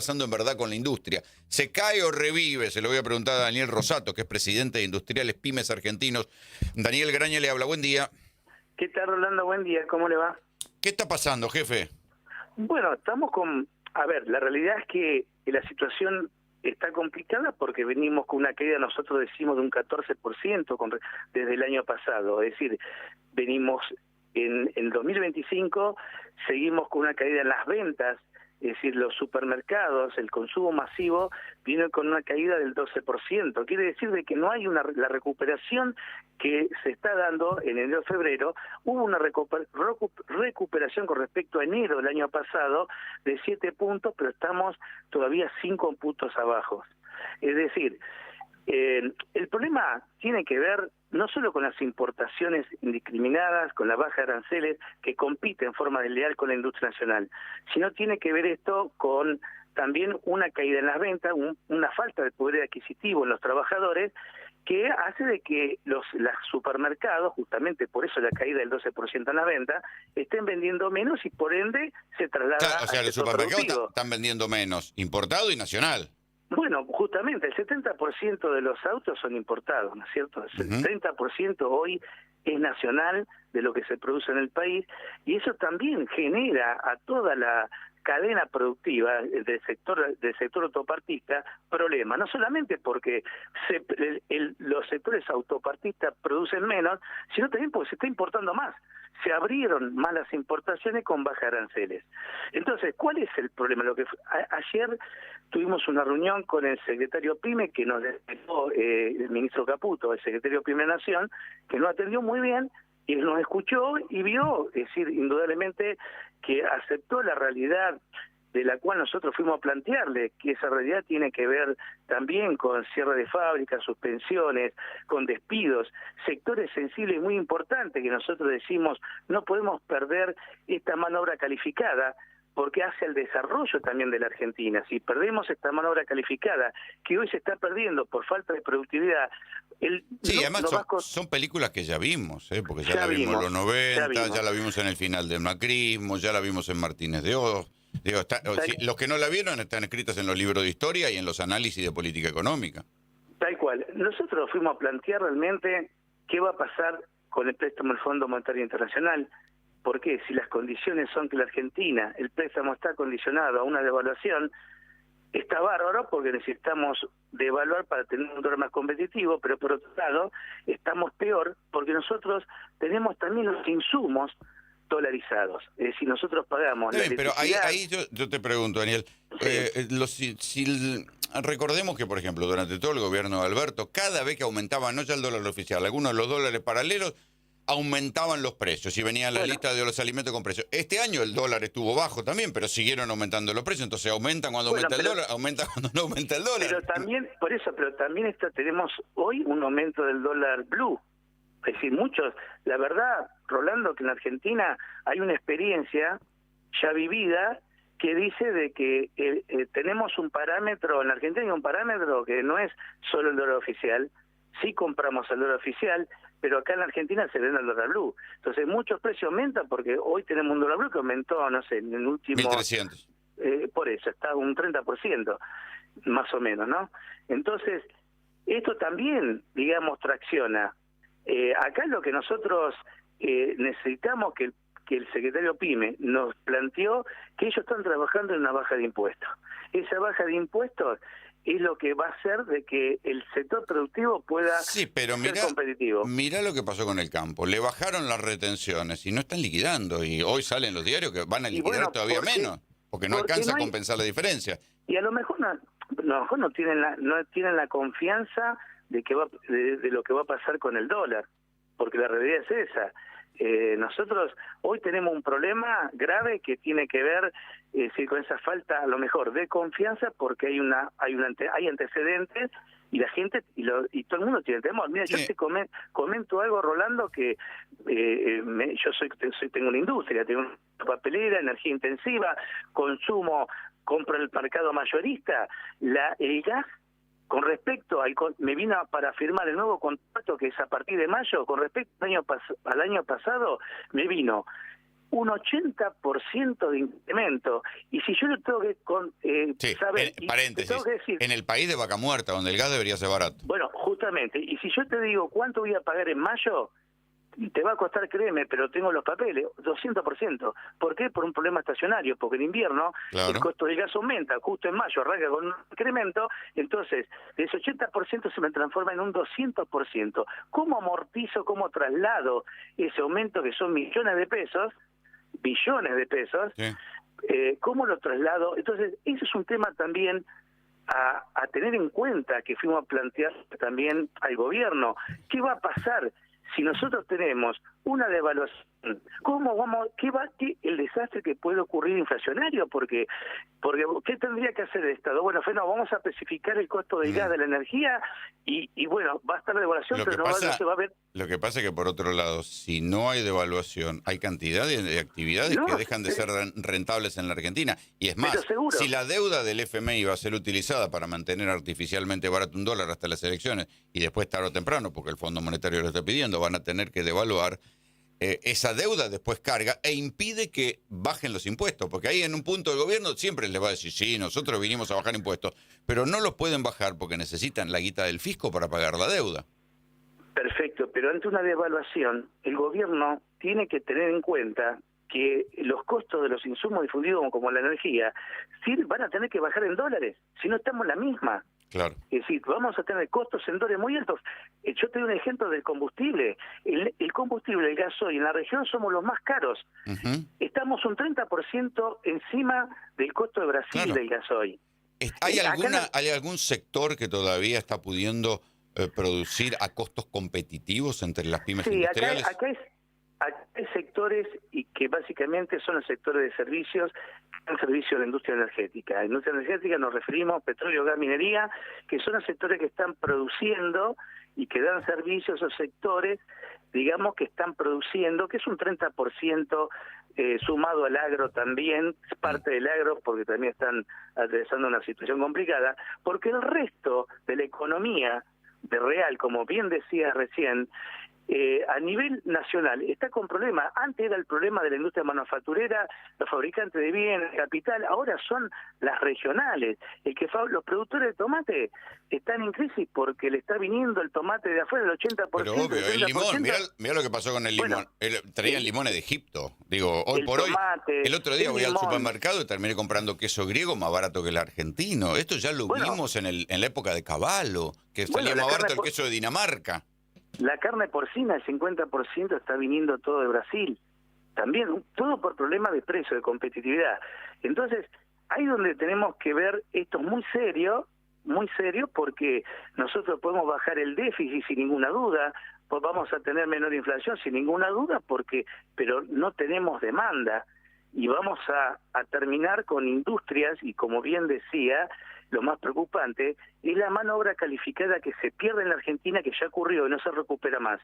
pasando en verdad con la industria. ¿Se cae o revive? Se lo voy a preguntar a Daniel Rosato, que es presidente de Industriales Pymes Argentinos. Daniel Graña le habla, buen día. ¿Qué tal, Rolando? Buen día, ¿cómo le va? ¿Qué está pasando, jefe? Bueno, estamos con... A ver, la realidad es que la situación está complicada porque venimos con una caída, nosotros decimos, de un 14% desde el año pasado. Es decir, venimos en 2025, seguimos con una caída en las ventas. Es decir, los supermercados, el consumo masivo, viene con una caída del 12%. Quiere decir de que no hay la recuperación que se está dando en enero-febrero. Hubo una recuperación con respecto a enero del año pasado de 7 puntos, pero estamos todavía 5 puntos abajo. Es decir, el problema tiene que ver no solo con las importaciones indiscriminadas, con la baja de aranceles que compite en forma desleal con la industria nacional, sino tiene que ver esto con también una caída en las ventas, una falta de poder adquisitivo en los trabajadores, que hace de que los supermercados, justamente por eso la caída del 12% en la venta, estén vendiendo menos y por ende se traslada Claro, o sea, al los sector supermercados productivo. están vendiendo menos, importado y nacional. Bueno, justamente el 70% de los autos son importados, ¿no es cierto? El 30% hoy es nacional de lo que se produce en el país, y eso también genera a toda la cadena productiva del sector autopartista problemas, no solamente porque los sectores autopartistas producen menos, sino también porque se está importando más. Se abrieron más las importaciones con bajas aranceles. Entonces, ¿cuál es el problema? Ayer tuvimos una reunión con el secretario PYME que nos desplegó el ministro Caputo, el secretario PYME Nación, que nos atendió muy bien y nos escuchó y vio, es decir, indudablemente que aceptó la realidad de la cual nosotros fuimos a plantearle, que esa realidad tiene que ver también con cierre de fábricas, suspensiones, con despidos, sectores sensibles muy importantes que nosotros decimos no podemos perder esta mano de obra calificada, porque hace el desarrollo también de la Argentina. Si perdemos esta mano de obra calificada, que hoy se está perdiendo por falta de productividad... Sí, además son películas que ya vimos, porque ya la vimos en los 90, ya la vimos en el final del macrismo, ya la vimos en Martínez de Hoz. Digo, los que no la vieron están escritas en los libros de historia y en los análisis de política económica. Tal cual. Nosotros fuimos a plantear realmente qué va a pasar con el préstamo del Fondo Monetario Internacional. Porque si las condiciones son que la Argentina, el préstamo está condicionado a una devaluación, está bárbaro porque necesitamos devaluar para tener un dólar más competitivo, pero por otro lado estamos peor porque nosotros tenemos también los insumos dolarizados. Es decir, nosotros pagamos la pero electricidad... ahí yo te pregunto, Daniel, recordemos que, por ejemplo, durante todo el gobierno de Alberto, cada vez que aumentaba, no ya el dólar oficial, algunos de los dólares paralelos, aumentaban los precios y venía la lista de los alimentos con precios. Este año el dólar estuvo bajo también, pero siguieron aumentando los precios, entonces aumentan cuando aumenta el dólar, aumentan cuando no aumenta el dólar. Pero también, por eso, tenemos hoy un aumento del dólar blue. Es decir, la verdad, Rolando, que en Argentina hay una experiencia ya vivida que dice de que tenemos un parámetro, en la Argentina hay un parámetro que no es solo el dólar oficial, sí compramos el dólar oficial, pero acá en la Argentina se vende el dólar blue. Entonces muchos precios aumentan porque hoy tenemos un dólar blue que aumentó, no sé, en el último... 1.300. Por eso, está un 30%, más o menos, ¿no? Entonces, esto también, digamos, tracciona. Acá lo que nosotros necesitamos que el secretario PYME nos planteó que ellos están trabajando en una baja de impuestos. Esa baja de impuestos es lo que va a hacer de que el sector productivo pueda ser competitivo. Mirá lo que pasó con el campo. Le bajaron las retenciones y no están liquidando. Y hoy salen los diarios que van a liquidar todavía menos, porque no alcanza a compensar la diferencia. Y a lo mejor no tienen la confianza de lo que va a pasar con el dólar, porque la realidad es esa. Nosotros hoy tenemos un problema grave que tiene que ver con esa falta, a lo mejor, de confianza, porque hay antecedentes y la gente y todo el mundo tiene temor. Mira, yo te comento algo, Rolando, que yo tengo una industria, tengo una papelera, energía intensiva, compro el mercado mayorista, el gas. Con respecto me vino para firmar el nuevo contrato que es a partir de mayo, con respecto al año pasado, me vino un 80% de incremento. Y si yo le tengo que Sí, saber, paréntesis, tengo que decir, en el país de Vaca Muerta, donde el gas debería ser barato. bueno, justamente, y si yo te digo cuánto voy a pagar en mayo, te va a costar, créeme, pero tengo los papeles, 200%. ¿Por qué? Por un problema estacionario, porque en invierno Claro. el costo del gas aumenta, justo en mayo arranca con un incremento, entonces de ese 80% se me transforma en un 200%. ¿Cómo amortizo, cómo traslado ese aumento que son millones de pesos, billones de pesos? Sí. ¿Cómo lo traslado? Entonces, ese es un tema también a tener en cuenta, que fuimos a plantear también al gobierno. ¿Qué va a pasar si nosotros tenemos una devaluación? ¿Cómo vamos? ¿Qué el desastre que puede ocurrir inflacionario? Porque ¿qué tendría que hacer el Estado? Bueno, vamos a especificar el costo del gas, de la energía, y bueno, va a estar la devaluación, pero no se va a ver. Lo que pasa es que, por otro lado, si no hay devaluación, hay cantidad de actividades que dejan de ser rentables en la Argentina. Y es más, si la deuda del FMI va a ser utilizada para mantener artificialmente barato un dólar hasta las elecciones, y después tarde o temprano, porque el Fondo Monetario lo está pidiendo, van a tener que devaluar, esa deuda después carga e impide que bajen los impuestos, porque ahí en un punto el gobierno siempre les va a decir, sí, nosotros vinimos a bajar impuestos, pero no los pueden bajar porque necesitan la guita del fisco para pagar la deuda. Perfecto, pero ante una devaluación, el gobierno tiene que tener en cuenta que los costos de los insumos difundidos como la energía van a tener que bajar en dólares, si no estamos en la misma. Claro. Es decir, vamos a tener costos en dólares muy altos. Yo te doy un ejemplo del combustible. El combustible, el gasoil, en la región somos los más caros. Uh-huh. Estamos un 30% encima del costo de Brasil del gasoil. ¿Hay algún sector que todavía está pudiendo producir a costos competitivos entre las pymes industriales? Acá hay sectores y que básicamente son los sectores de servicios, el servicio de la industria energética. La industria energética nos referimos a petróleo, gas, minería, que son los sectores que están produciendo y que dan servicio a esos sectores, digamos, que están produciendo, que es un 30% sumado al agro también, es parte del agro porque también están atravesando una situación complicada, porque el resto de la economía de real, como bien decías recién, a nivel nacional está con problemas. Antes era el problema de la industria manufacturera, los fabricantes de bienes, capital, ahora son las regionales. Los productores de tomate están en crisis porque le está viniendo el tomate de afuera, el 80%. Pero obvio, el limón, mirá lo que pasó con el limón. Traían limones de Egipto. Digo, hoy por tomate, hoy, el otro día voy al supermercado y terminé comprando queso griego más barato que el argentino. Esto ya lo vimos en la época de Cavallo, que salía más barato el queso de Dinamarca. La carne porcina, el 50% está viniendo todo de Brasil. También, todo por problemas de precio, de competitividad. Entonces, ahí donde tenemos que ver esto muy serio, porque nosotros podemos bajar el déficit sin ninguna duda, pues vamos a tener menor inflación sin ninguna duda, pero no tenemos demanda. Y vamos a terminar con industrias, y como bien decía, lo más preocupante es la mano de obra calificada que se pierde en la Argentina, que ya ocurrió y no se recupera más.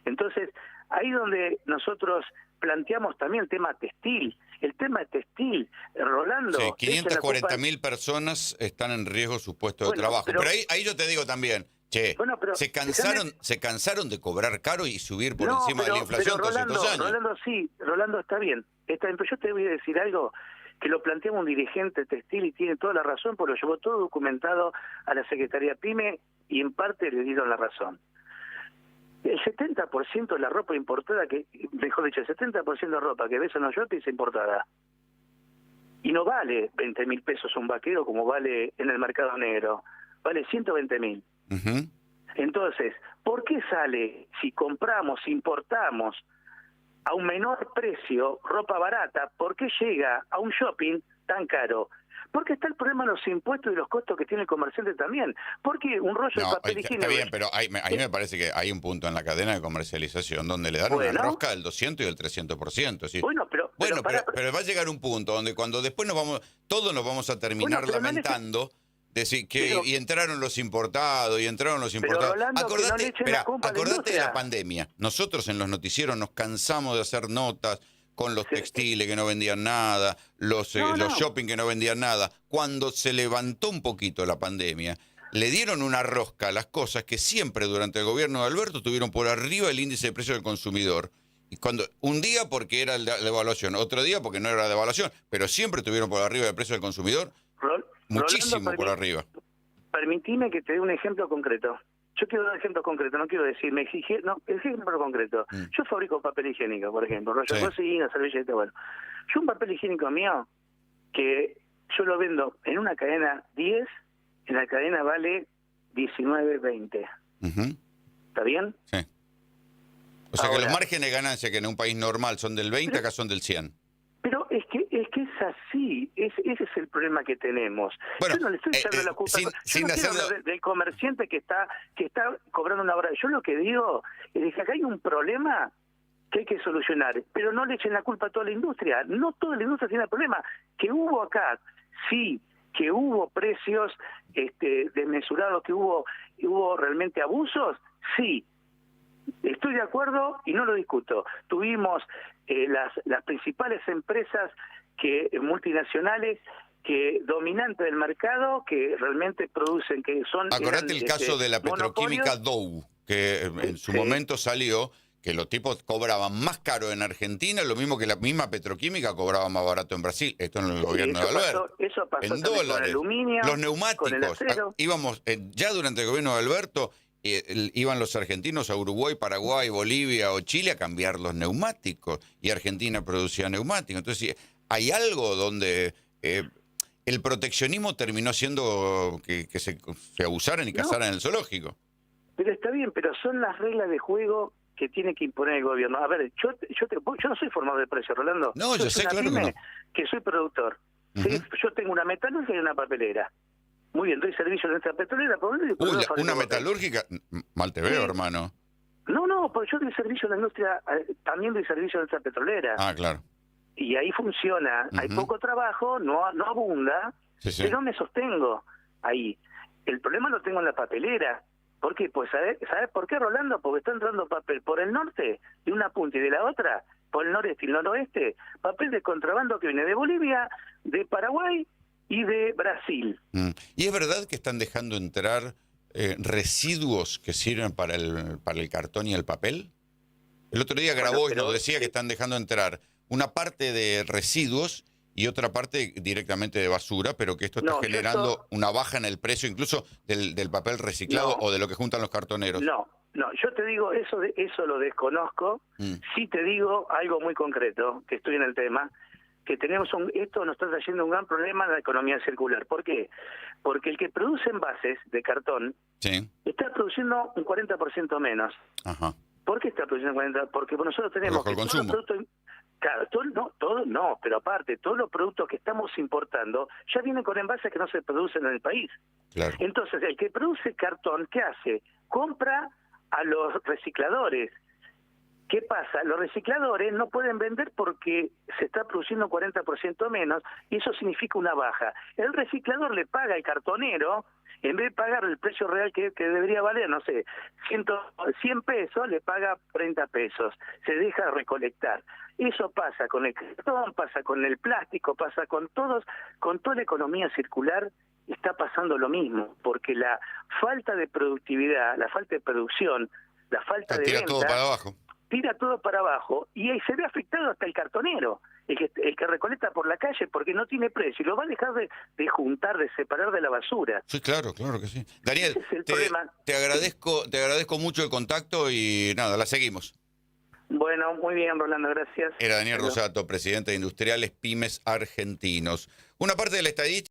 Entonces, ahí donde nosotros planteamos también el tema textil. El tema textil, Rolando... Sí, 540.000 personas están en riesgo sus puestos de trabajo. Pero ahí yo te digo también, se cansaron de cobrar caro y subir por encima de la inflación todos estos años. Rolando, está bien. Pero yo te voy a decir algo que lo planteamos un dirigente textil y tiene toda la razón, porque lo llevó todo documentado a la Secretaría PYME y en parte le dieron la razón. El 70% de la ropa importada, el 70% de ropa que ves en los shopping es importada. Y no vale 20.000 pesos un vaquero como vale en el mercado negro. Vale 120.000. Uh-huh. Entonces, ¿por qué sale, si importamos a un menor precio ropa barata, por qué llega a un shopping tan caro? Porque está el problema de los impuestos y los costos que tiene el comerciante también. Porque un rollo de papel higiénico... Está bien, pero a mí me parece que hay un punto en la cadena de comercialización donde le dan una rosca del 200 y del 300%. ¿Sí? Pero va a llegar un punto donde cuando después todos nos vamos a terminar lamentando... Decir que y entraron los importados, Rolando, acordate de la pandemia. Nosotros en los noticieros nos cansamos de hacer notas con los textiles que no vendían nada, los shopping que no vendían nada. Cuando se levantó un poquito la pandemia, le dieron una rosca a las cosas que siempre durante el gobierno de Alberto tuvieron por arriba el índice de precio del consumidor. un día porque era la devaluación, otro día porque no era devaluación, pero siempre estuvieron por arriba del precio del consumidor, muchísimo Rolando, por arriba. Permitime que te dé un ejemplo concreto. Yo quiero dar un ejemplo concreto, no quiero decir, no, el ejemplo concreto. Yo fabrico papel higiénico, por ejemplo, rollo de cocina, servilleta, bueno. Yo un papel higiénico mío, que yo lo vendo en una cadena 10, en la cadena vale 19, 20. ¿Está bien? Sí. O sea que los márgenes de ganancia que en un país normal son del 20, acá son del 100. Pero es que es así, ese es el problema que tenemos. Bueno, yo no le estoy echando la culpa. Yo no quiero hablar del comerciante que está cobrando una hora. Yo lo que digo es que acá hay un problema que hay que solucionar, pero no le echen la culpa a toda la industria. No toda la industria tiene el problema. Que hubo acá, sí, que hubo precios desmesurados, que hubo realmente abusos, sí. Estoy de acuerdo y no lo discuto. Tuvimos las principales empresas multinacionales dominantes del mercado que realmente producen, que son... Acordate el caso de la petroquímica Dow, que en su momento salió que los tipos cobraban más caro en Argentina, lo mismo que la misma petroquímica cobraba más barato en Brasil. Esto en el gobierno de Alberto. Eso pasó en dólares. Con el aluminio, los neumáticos. con el acero. Íbamos, ya durante el gobierno de Alberto, iban los argentinos a Uruguay, Paraguay, Bolivia o Chile a cambiar los neumáticos. Y Argentina producía neumáticos. Entonces, hay algo donde el proteccionismo terminó siendo que se abusaran y cazaran en el zoológico. Pero está bien, pero son las reglas de juego que tiene que imponer el gobierno. A ver, yo no soy formador de precios, Rolando. No, yo sé, claro que soy productor. ¿Sí? Yo tengo una metalúrgica y una papelera. Muy bien, doy servicio a nuestra petrolera. Una metalúrgica, mal te veo, hermano. No, porque yo doy servicio a la industria, también doy servicio a nuestra petrolera. Ah, claro. Y ahí funciona. Hay poco trabajo, no abunda, pero me sostengo ahí. El problema lo tengo en la papelera. ¿Por qué? Pues ¿sabes por qué, Rolando? Porque está entrando papel por el norte de una punta y de la otra, por el noreste y el noroeste, papel de contrabando que viene de Bolivia, de Paraguay y de Brasil. ¿Y es verdad que están dejando entrar residuos que sirven para el cartón y el papel? El otro día Grabois nos decía que están dejando entrar una parte de residuos y otra parte directamente de basura, pero que esto está generando una baja en el precio incluso del papel reciclado o de lo que juntan los cartoneros. No, yo te digo, eso lo desconozco. Sí te digo algo muy concreto, que estoy en el tema, que esto nos está trayendo un gran problema en la economía circular. ¿Por qué? Porque el que produce envases de cartón está produciendo un 40% menos. Ajá. ¿Por qué está produciendo un 40%? Porque nosotros tenemos el consumo. Claro, pero aparte, todos los productos que estamos importando ya vienen con envases que no se producen en el país. Claro. Entonces, el que produce cartón, ¿qué hace? Compra a los recicladores. ¿Qué pasa? Los recicladores no pueden vender porque se está produciendo 40% menos y eso significa una baja. El reciclador le paga al cartonero, en vez de pagar el precio real que debería valer, no sé, 100 pesos, le paga 30 pesos. Se deja recolectar. Eso pasa con el cartón, pasa con el plástico, pasa con toda la economía circular. Está pasando lo mismo, porque la falta de productividad, la falta de producción, la falta de venta... todo para abajo. Tira todo para abajo y ahí se ve afectado hasta el cartonero, el que recolecta por la calle porque no tiene precio y lo va a dejar de juntar, de separar de la basura. Sí, claro que sí. Daniel, te agradezco mucho el contacto y nada, la seguimos. Bueno, muy bien, Rolando, gracias. Era Daniel Rosato, presidente de Industriales Pymes Argentinos. Una parte de la estadística